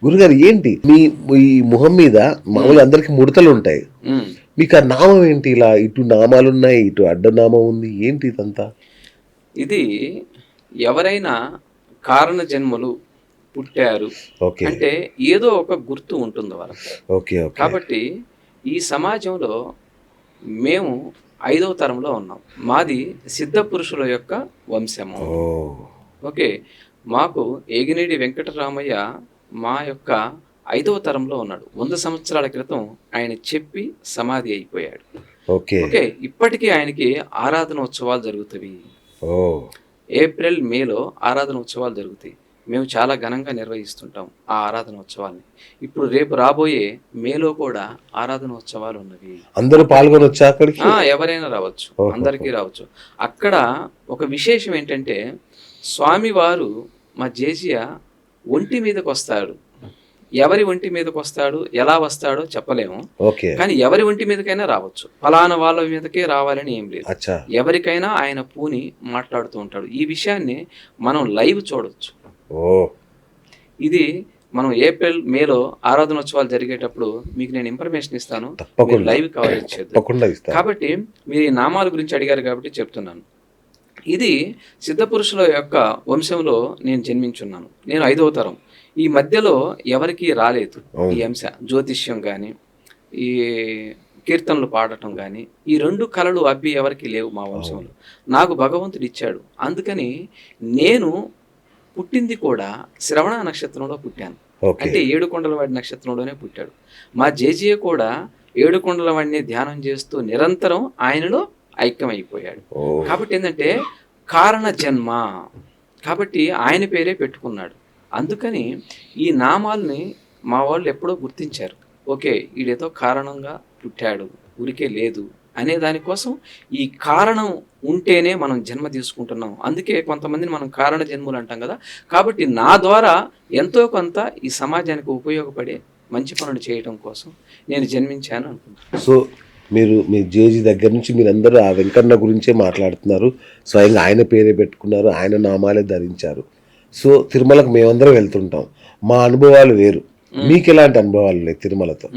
గురుగారు ఏంటి మీ ఈ మొహం మీద మామూలు అందరికి ముడతలు ఉంటాయి, మీకు ఆ నామం ఏంటి? ఇలా ఇటు నామాలు ఉన్నాయి, ఇటు అడ్డనామం ఉంది, ఏంటి ఇదంతా? ఇది ఎవరైనా కారణ జన్మలు పుట్టారు ఓకే అంటే ఏదో ఒక గుర్తు ఉంటుంది వాళ్ళకి. Okay okay. కాబట్టి ఈ సమాజంలో మేము 5వ తరంలో ఉన్నాం. మాది సిద్ధ పురుషుల యొక్క వంశము. ఓ ఓకే, మాకు ఏగినేడి వెంకటరామయ్య మా యొక్క 5వ తరంలో ఉన్నాడు. 100 సంవత్సరాల క్రితం ఆయన చెప్పి సమాధి అయిపోయాడు. ఓకే ఓకే, ఇప్పటికీ ఆయనకి ఆరాధన ఉత్సవాలు జరుగుతాయి. ఓ ఏప్రిల్ మేలో ఆరాధన ఉత్సవాలు జరుగుతాయి. మేము చాలా ఘనంగా నిర్వహిస్తుంటాం ఆ ఆరాధన ఉత్సవాల్ని. ఇప్పుడు రేపు రాబోయే మేలో కూడా ఆరాధన ఉత్సవాలు ఉన్నవి. అందరూ పాల్గొనొచ్చా అక్కడికి? ఎవరైనా రావచ్చు, అందరికీ రావచ్చు. అక్కడ ఒక విశేషం ఏంటంటే స్వామివారు మా జేజియా ఒంటి మీదకి వస్తాడు. ఎవరి ఒంటి మీదకి వస్తాడు, ఎలా వస్తాడో చెప్పలేము. ఓకే. కానీ ఎవరి ఒంటి మీదకైనా రావచ్చు. ఫలానా వాళ్ళ మీదకే రావాలని ఏం లేదు. అచ్చా. ఎవరికైనా ఆయన పూని మాట్లాడుతూ ఉంటాడు. ఈ విషయాన్ని మనం లైవ్ చూడొచ్చు. ఓ ఇది మనం ఏప్రిల్ మేలో ఆరాధనోత్సవాలు జరిగేటప్పుడు మీకు నేను ఇన్ఫర్మేషన్ ఇస్తాను, తప్పకుండా లైవ్ కవరేజ్ చేద్దాం. తప్పకుండా ఇస్తాను. కాబట్టి మీరు ఈ నామాల గురించి అడిగారు కాబట్టి చెప్తున్నాను. ఇది సిద్ధపురుషుల యొక్క వంశంలో నేను జన్మించున్నాను. నేను 5వ తరం. ఈ మధ్యలో ఎవరికీ రాలేదు ఈ అంశ. జ్యోతిష్యం కానీ, ఈ కీర్తనలు పాడటం కానీ, ఈ 2 కళలు అబ్బి ఎవరికి లేవు మా వంశంలో. నాకు భగవంతుడు ఇచ్చాడు. అందుకని నేను పుట్టింది కూడా శ్రవణ నక్షత్రంలో పుట్టాను. అంటే 7 కొండలవాడి నక్షత్రంలోనే పుట్టాడు. మా జేజే కూడా 7 కొండలవాడిని ధ్యానం చేస్తూ నిరంతరం ఆయనలో ఐక్యమైపోయాడు. కాబట్టి ఏంటంటే కారణ జన్మ, కాబట్టి ఆయన పేరే పెట్టుకున్నాడు. అందుకని ఈ నామాల్ని మా వాళ్ళు ఎప్పుడో గుర్తించారు. ఓకే, ఈడేదో కారణంగా పుట్టాడు, ఊరికే లేదు అనే దానికోసం ఈ కారణం ఉంటేనే మనం జన్మ తీసుకుంటున్నాం. అందుకే కొంతమందిని మనం కారణ జన్ములు అంటాం కదా. కాబట్టి నా ద్వారా ఎంతో కొంత ఈ సమాజానికి ఉపయోగపడే మంచి పనులు చేయడం కోసం నేను జన్మించాను అనుకుంటున్నాను. సో మీరు మీ జేజీ దగ్గర నుంచి మీరందరూ ఆ వెంకన్న గురించే మాట్లాడుతున్నారు. స్వయంగా ఆయన పేరే పెట్టుకున్నారు, ఆయన నామాలే ధరించారు. సో తిరుమలకు మేమందరం వెళ్తుంటాం, మా అనుభవాలు వేరు. మీకు ఎలాంటి అనుభవాలు ఉన్నాయి తిరుమలతో?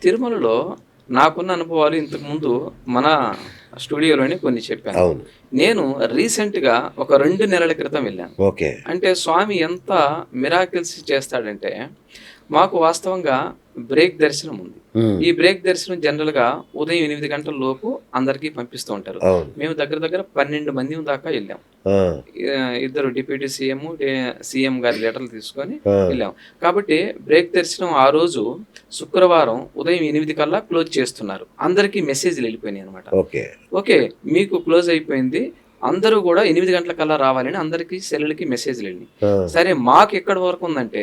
తిరుమలలో నాకున్న అనుభవాలు ఇంతకుముందు మన స్టూడియోలోనే కొన్ని చెప్పాను. అవును. నేను రీసెంట్గా ఒక 2 నెలల క్రితం వెళ్ళాను. ఓకే. అంటే స్వామి ఎంత మిరాకిల్స్ చేస్తాడంటే, మాకు వాస్తవంగా బ్రేక్ దర్శనం ఉంది. ఈ బ్రేక్ దర్శనం జనరల్గా ఉదయం 8 గంటల లోపు అందరికీ పంపిస్తూ ఉంటారు. మేము దగ్గర 12 మంది దాకా వెళ్ళాం. 2 డిప్యూటీ సీఎం గారి లెటర్లు తీసుకొని వెళ్ళాం. కాబట్టి బ్రేక్ దర్శనం ఆ రోజు శుక్రవారం ఉదయం 8 కల్లా క్లోజ్ చేస్తున్నారు. అందరికీ మెసేజ్లు వెళ్ళిపోయినాయి అనమాట. ఓకే, మీకు క్లోజ్ అయిపోయింది, అందరూ కూడా 8 గంటల కల్లా రావాలని అందరికీ సెల్లులకి మెసేజ్లు వెళ్ళినాయి. సరే, మాకు ఎక్కడి వరకు ఉందంటే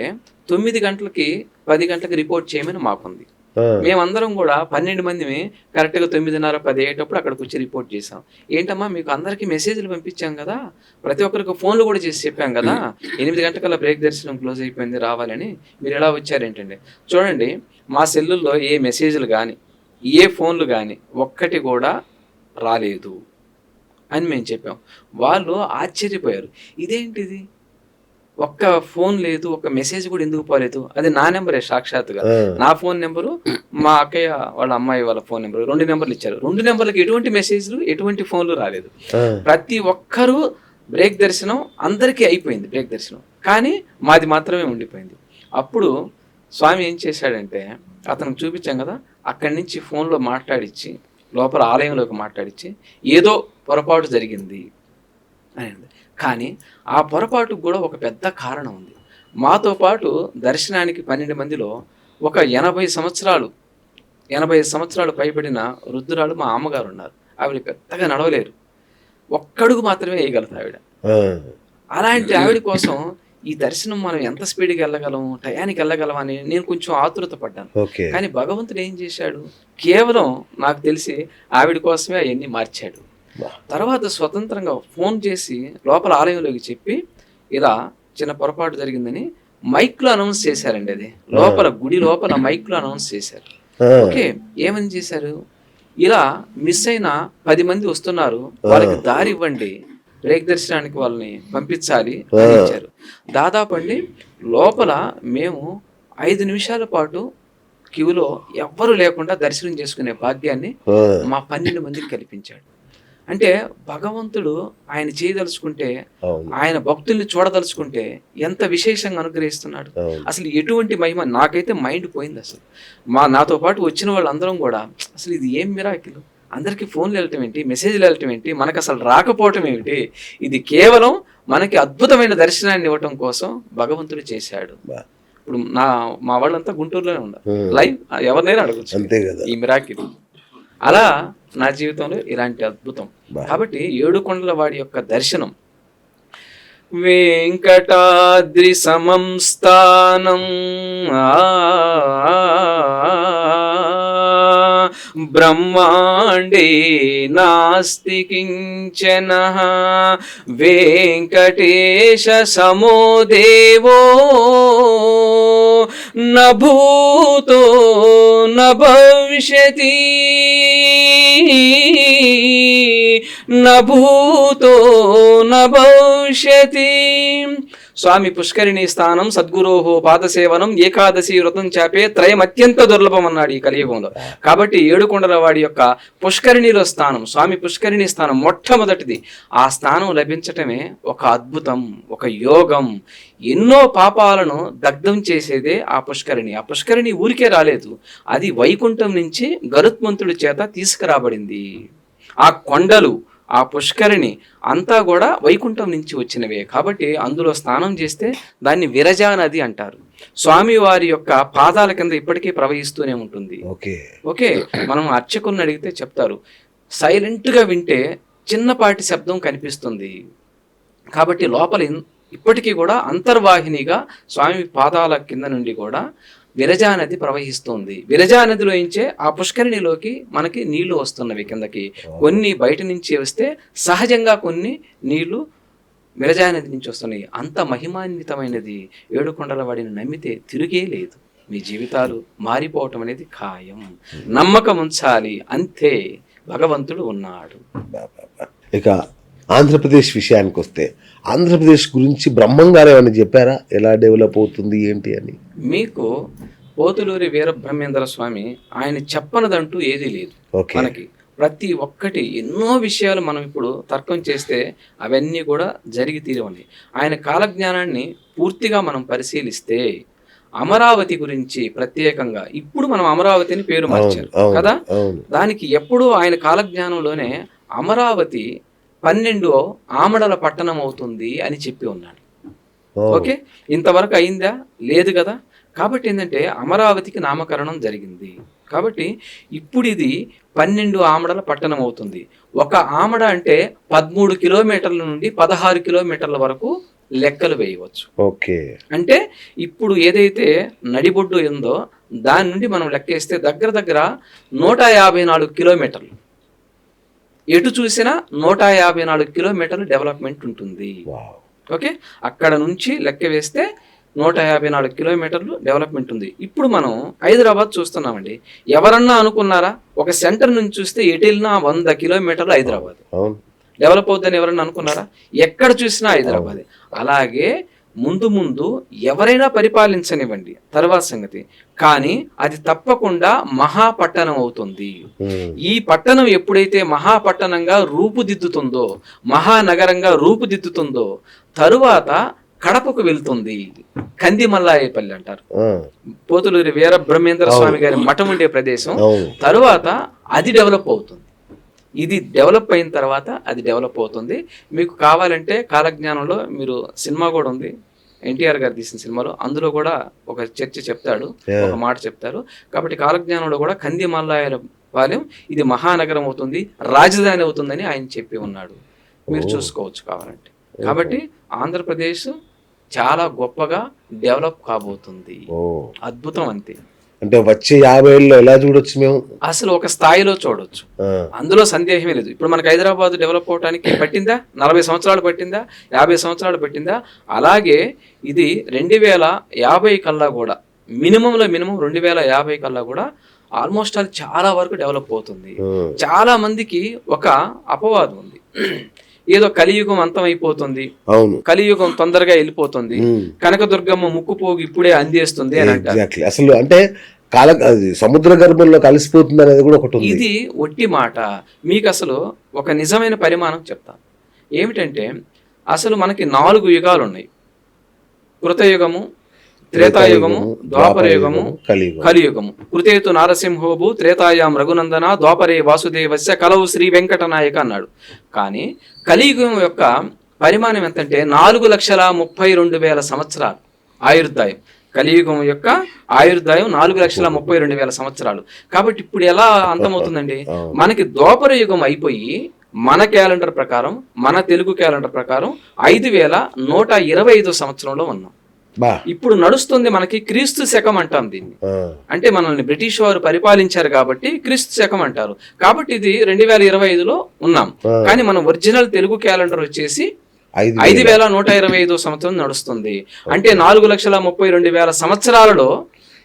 9 గంటలకి 10 గంటలకి రిపోర్ట్ చేయమని మాకుంది. మేమందరం కూడా 12 మంది కరెక్ట్గా 9:30, 10 అయ్యేటప్పుడు అక్కడికి వచ్చి రిపోర్ట్ చేసాం. ఏంటమ్మా, మీకు అందరికీ మెసేజ్లు పంపించాం కదా, ప్రతి ఒక్కరికి ఫోన్లు కూడా చేసి చెప్పాం కదా, 8 గంటలకల్లా బ్రేక్ దర్శనం క్లోజ్ అయిపోయింది రావాలని, మీరు ఎలా వచ్చారేంటండి? చూడండి, మా సెల్లుల్లో ఏ మెసేజ్లు కానీ ఏ ఫోన్లు కానీ ఒక్కటి కూడా రాలేదు అని మేము చెప్పాం. వాళ్ళు ఆశ్చర్యపోయారు. ఇదేంటిది, ఒక్క ఫోన్ లేదు, ఒక్క మెసేజ్ కూడా ఎందుకు పోలేదు? అది నా నెంబరే సాక్షాత్తుగా. నా ఫోన్ నెంబరు, మా అక్కయ్య వాళ్ళ అమ్మాయి వాళ్ళ ఫోన్ నెంబరు, 2 నెంబర్లు ఇచ్చారు. 2 నెంబర్లకి ఎటువంటి మెసేజ్లు, ఎటువంటి ఫోన్లు రాలేదు. ప్రతి ఒక్కరూ బ్రేక్ దర్శనం అందరికీ అయిపోయింది బ్రేక్ దర్శనం, కానీ మాది మాత్రమే ఉండిపోయింది. అప్పుడు స్వామి ఏం చేశాడంటే, అతనికి చూపించాం కదా, అక్కడి నుంచి ఫోన్లో మాట్లాడించి లోపల ఆలయంలోకి మాట్లాడించి ఏదో పొరపాటు జరిగింది అని. కానీ ఆ పొరపాటుకు కూడా ఒక పెద్ద కారణం ఉంది. మాతో పాటు దర్శనానికి 12 మందిలో ఒక 80 సంవత్సరాలు పైబడిన వృద్ధురాలు మా అమ్మగారు ఉన్నారు. ఆవిడ పెద్దగా నడవలేరు, ఒక్కడుగు మాత్రమే వేయగలదు ఆవిడ. అలాంటి ఆవిడ కోసం ఈ దర్శనం మనం ఎంత స్పీడ్గా వెళ్ళగలం, టయానికి వెళ్ళగలం అని నేను కొంచెం ఆతురత పడ్డాను. కానీ భగవంతుడు ఏం చేశాడు, కేవలం నాకు తెలిసి ఆవిడ కోసమే అవన్నీ మార్చాడు. తర్వాత స్వతంత్రంగా ఫోన్ చేసి లోపల ఆలయంలోకి చెప్పి ఇలా చిన్న పొరపాటు జరిగిందని మైక్లో అనౌన్స్ చేశారండి. అది లోపల గుడి లోపల మైక్లో అనౌన్స్ చేశారు. ఓకే, ఏమని చేశారు, ఇలా మిస్ అయిన 10 మంది వస్తున్నారు, వాళ్ళకి దారి ఇవ్వండి, బ్రేక్ దర్శనానికి వాళ్ళని పంపించాలి అని ఇచ్చారు. దాదాపు అండి లోపల మేము 5 నిమిషాల పాటు క్యూలో ఎవ్వరు లేకుండా దర్శనం చేసుకునే భాగ్యాన్ని మా 12 మందికి కల్పించాడు. అంటే భగవంతుడు ఆయన చేయదలుచుకుంటే, ఆయన భక్తుల్ని చూడదలుచుకుంటే ఎంత విశేషంగా అనుగ్రహిస్తున్నాడు. అసలు ఎటువంటి మహిమ, నాకైతే మైండ్ పోయింది. అసలు నాతో పాటు వచ్చిన వాళ్ళందరం కూడా అసలు ఇది ఏం మిరాకిల్, అందరికీ ఫోన్లు వెళ్ళటం ఏంటి, మెసేజ్లు వెళ్ళటం ఏంటి, మనకు అసలు రాకపోవటం ఏమిటి, ఇది కేవలం మనకి అద్భుతమైన దర్శనాన్ని ఇవ్వటం కోసం భగవంతుడు చేశాడు. ఇప్పుడు మా వాళ్ళంతా గుంటూరులోనే ఉన్నారు, లైవ్ ఎవరినైనా అడగచ్చు అంతే కదా ఈ మిరాకిల్. అలా నా జీవితంలో ఇలాంటి అద్భుతం. కాబట్టి ఏడుకొండల వాడి యొక్క దర్శనం, వెంకటాద్రి సమం స్థానం బ్రహ్మాండే నాస్తి కించన వెంకటేశ సమో దేవో న భూతో న భవిష్యతి న భూతో న భవిష్యతి. స్వామి పుష్కరిణి స్థానం సద్గురోహో పాదసేవనం ఏకాదశి వ్రతం చాపే త్రయం అత్యంత దుర్లభం అన్నాడు ఈ కలియుగంలో. కాబట్టి ఏడుకొండల వాడి యొక్క పుష్కరిణిలో స్థానం, స్వామి పుష్కరిణి స్థానం మొట్టమొదటిది. ఆ స్థానం లభించటమే ఒక అద్భుతం, ఒక యోగం. ఎన్నో పాపాలను దగ్ధం చేసేదే ఆ పుష్కరిణి. ఆ పుష్కరిణి ఊరికే రాలేదు, అది వైకుంఠం నుంచి గరుత్మంతుడి చేత తీసుకురాబడింది. ఆ కొండలు, ఆ పుష్కరిణి అంతా కూడా వైకుంఠం నుంచి వచ్చినవే. కాబట్టి అందులో స్నానం చేస్తే దాన్ని విరజా నది అంటారు. స్వామి వారి యొక్క పాదాల కింద ఇప్పటికీ ప్రవహిస్తూనే ఉంటుంది. ఓకే, మనం అర్చకుని అడిగితే చెప్తారు, సైలెంట్గా వింటే చిన్నపాటి శబ్దం కనిపిస్తుంది. కాబట్టి లోపల ఇప్పటికీ కూడా అంతర్వాహినిగా స్వామి పాదాల కింద నుండి కూడా విరజా నది ప్రవహిస్తుంది. విరజా నదిలో ఇంచే ఆ పుష్కరిణిలోకి మనకి నీళ్లు వస్తున్నవి కిందకి. కొన్ని బయట నుంచి వస్తే సహజంగా కొన్ని నీళ్లు విరజా నది నుంచి వస్తున్నాయి. అంత మహిమాన్వితమైనది. ఏడుకొండల వాడిని నమ్మితే తిరిగే లేదు. మీ జీవితాలు మారిపోవటం అనేది ఖాయం. నమ్మకం ఉంచాలి, అంతే. భగవంతుడు ఉన్నాడు. ఇక ఆంధ్రప్రదేశ్ విషయానికి వస్తే, ఆంధ్రప్రదేశ్ గురించి బ్రహ్మంగారు ఏమైనా చెప్పారా, ఎలా డెవలప్ అవుతుంది ఏంటి అని? మీకు పోతులూరి వీరబ్రహ్మేంద్ర స్వామి ఆయన చెప్పనదంటూ ఏదీ లేదు. మనకి ప్రతి ఒక్కటి, ఎన్నో విషయాలు మనం ఇప్పుడు తర్కం చేస్తే అవన్నీ కూడా జరిగి తీరవని. ఆయన కాలజ్ఞానాన్ని పూర్తిగా మనం పరిశీలిస్తే అమరావతి గురించి ప్రత్యేకంగా, ఇప్పుడు మనం అమరావతిని పేరు మార్చారు కదా, దానికి ఎప్పుడు ఆయన కాలజ్ఞానంలోనే అమరావతి 12 ఆమడల పట్టణం అవుతుంది అని చెప్పి ఉన్నాడు. ఓకే, ఇంతవరకు అయిందా? లేదు కదా. కాబట్టి ఏంటంటే అమరావతికి నామకరణం జరిగింది. కాబట్టి ఇప్పుడు ఇది 12 ఆమడల పట్టణం అవుతుంది. ఒక ఆమడ అంటే 13 కిలోమీటర్ల నుండి 16 కిలోమీటర్ల వరకు లెక్కలు వేయవచ్చు. ఓకే, అంటే ఇప్పుడు ఏదైతే నడిబొడ్డు ఉందో దాని నుండి మనం లెక్కేస్తే దగ్గర దగ్గర 154 కిలోమీటర్లు. ఎటు చూసినా 154 కిలోమీటర్లు డెవలప్మెంట్ ఉంటుంది. ఓకే, అక్కడ నుంచి లెక్క వేస్తే 154 కిలోమీటర్లు డెవలప్మెంట్ ఉంది. ఇప్పుడు మనం హైదరాబాద్ చూస్తున్నామండి. ఎవరన్నా అనుకున్నారా? ఒక సెంటర్ నుంచి చూస్తే ఎటు వెళ్ళినా 100 కిలోమీటర్లు హైదరాబాద్ డెవలప్ అవుతుందని ఎవరన్నా అనుకున్నారా? ఎక్కడ చూసినా హైదరాబాద్. అలాగే ముందు ముందు ఎవరైనా పరిపాలించనివ్వండి, తర్వాత సంగతి, కానీ అది తప్పకుండా మహాపట్టణం అవుతుంది. ఈ పట్టణం ఎప్పుడైతే మహాపట్టణంగా రూపుదిద్దుతుందో, మహానగరంగా రూపుదిద్దుతుందో, తరువాత కడపకు వెళ్తుంది. కందిమల్లాయపల్లి అంటారు, పోతులూరి వీరబ్రహ్మేంద్ర స్వామి గారి మఠం ఉండే ప్రదేశం. తరువాత అది డెవలప్ అవుతుంది. ఇది డెవలప్ అయిన తర్వాత అది డెవలప్ అవుతుంది. మీకు కావాలంటే కాలజ్ఞానంలో మీరు సినిమా కూడా ఉంది, ఎన్టీఆర్ గారు తీసిన సినిమాలో, అందులో కూడా ఒక చర్చ చెప్తాడు, ఒక మాట చెప్తారు. కాబట్టి కాలజ్ఞానంలో కూడా కందిమల్లాయపాలెం ఇది మహానగరం అవుతుంది, రాజధాని అవుతుందని ఆయన చెప్పి ఉన్నాడు. మీరు చూసుకోవచ్చు కావాలంటే. కాబట్టి ఆంధ్రప్రదేశ్ చాలా గొప్పగా డెవలప్ కాబోతుంది. అద్భుతం. అంతే. అంటే వచ్చే 50 ఏళ్ళలో ఎలా చూడొచ్చు మేము? అసలు ఒక స్థాయిలో చూడొచ్చు, అందులో సందేహమే లేదు. ఇప్పుడు మనకు హైదరాబాద్ డెవలప్ అవడానికి పట్టిందా? 40 సంవత్సరాలు పట్టిందా? 50 సంవత్సరాలు పట్టిందా? అలాగే ఇది 2050 కల్లా కూడా, మినిమంలో మినిమం 2050 కల్లా కూడా ఆల్మోస్ట్ అది చాలా వరకు డెవలప్ అవుతుంది. చాలా మందికి ఒక అపవాదం ఉంది, ఏదో కలియుగం అంతం అయిపోతుంది, అవును కలియుగం తొందరగా వెళ్ళిపోతుంది, కనకదుర్గమ్మ ముక్కు పోగు ఇప్పుడే అందేస్తుంది అని అంటారు. ఎగ్జాక్ట్లీ. అసలు అంటే అది సముద్ర గర్భంలో కలిసిపోతుంది అనేది కూడా ఒకటి ఉంది. ఇది ఒట్టి మాట. మీకు అసలు ఒక నిజమైన పరిమాణం చెప్తాను. ఏమిటంటే అసలు మనకి 4 యుగాలు ఉన్నాయి. కృతయుగము, త్రేతాయుగము, ద్వాపరయుగము, కలియుగము. కృతేతు నారసింహోభు త్రేతాయాం రఘునందన ద్వాపరే వాసుదేవస్య కలవు శ్రీ వెంకటనాయక అన్నాడు. కానీ కలియుగం యొక్క పరిమాణం ఎంతంటే 4,32,000 సంవత్సరాలు ఆయుర్దాయం. కలియుగం యొక్క ఆయుర్దాయం 4,32,000 సంవత్సరాలు. కాబట్టి ఇప్పుడు ఎలా అంతమవుతుందండి? మనకి ద్వాపర యుగం అయిపోయి మన క్యాలెండర్ ప్రకారం, మన తెలుగు క్యాలెండర్ ప్రకారం 5,125 సంవత్సరంలో ఉన్నాం. ఇప్పుడు నడుస్తుంది మనకి క్రీస్తు శకం అంటాం దీన్ని. అంటే మనల్ని బ్రిటిష్ వారు పరిపాలించారు కాబట్టి క్రీస్తు శకం అంటారు. కాబట్టి ఇది 2025లో ఉన్నాం. కానీ మన ఒరిజినల్ తెలుగు క్యాలెండర్ వచ్చేసి 5,125 సంవత్సరం నడుస్తుంది. అంటే 4,32,000 సంవత్సరాలలో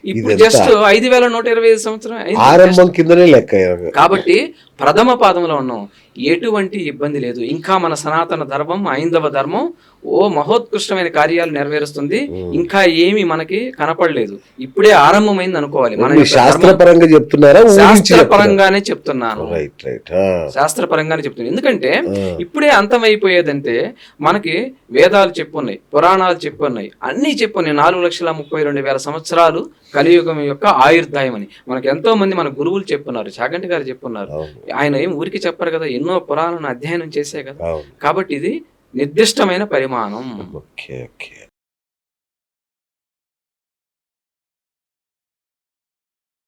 ఇప్పుడు జస్ట్ 5,125 సంవత్సరం ఆరంభం కిందనే లెక్క. కాబట్టి ప్రథమ పాదంలో ఉన్నాం. ఎటువంటి ఇబ్బంది లేదు. ఇంకా మన సనాతన ధర్మం, హైందవ ధర్మం మహోత్కృష్టమైన కార్యాలు నెరవేరుస్తుంది. ఇంకా ఏమి మనకి కనపడలేదు, ఇప్పుడే ఆరంభమైంది అనుకోవాలి. మన శాస్త్రపరంగా చెప్తున్నారా? శాస్త్రపరంగానే చెప్తున్నాను, శాస్త్రపరంగానే చెప్తున్నాను. ఎందుకంటే ఇప్పుడే అంతమైపోయేదంటే మనకి వేదాలు చెప్పున్నాయి, పురాణాలు చెప్పున్నాయి, అన్ని చెప్పున్నాయి. 4,32,000 సంవత్సరాలు కలియుగం యొక్క ఆయుర్దాయం అని మనకి ఎంతో మంది మన గురువులు చెప్పున్నారు. చాగంటి గారు చెప్పున్నారు. ఆయన ఏం ఊరికి చెప్పారు కదా, ఎన్నో పురాణాలను అధ్యయనం చేసే కదా. కాబట్టి ఇది నిర్దిష్టమైన పరిమాణం. Okay okay.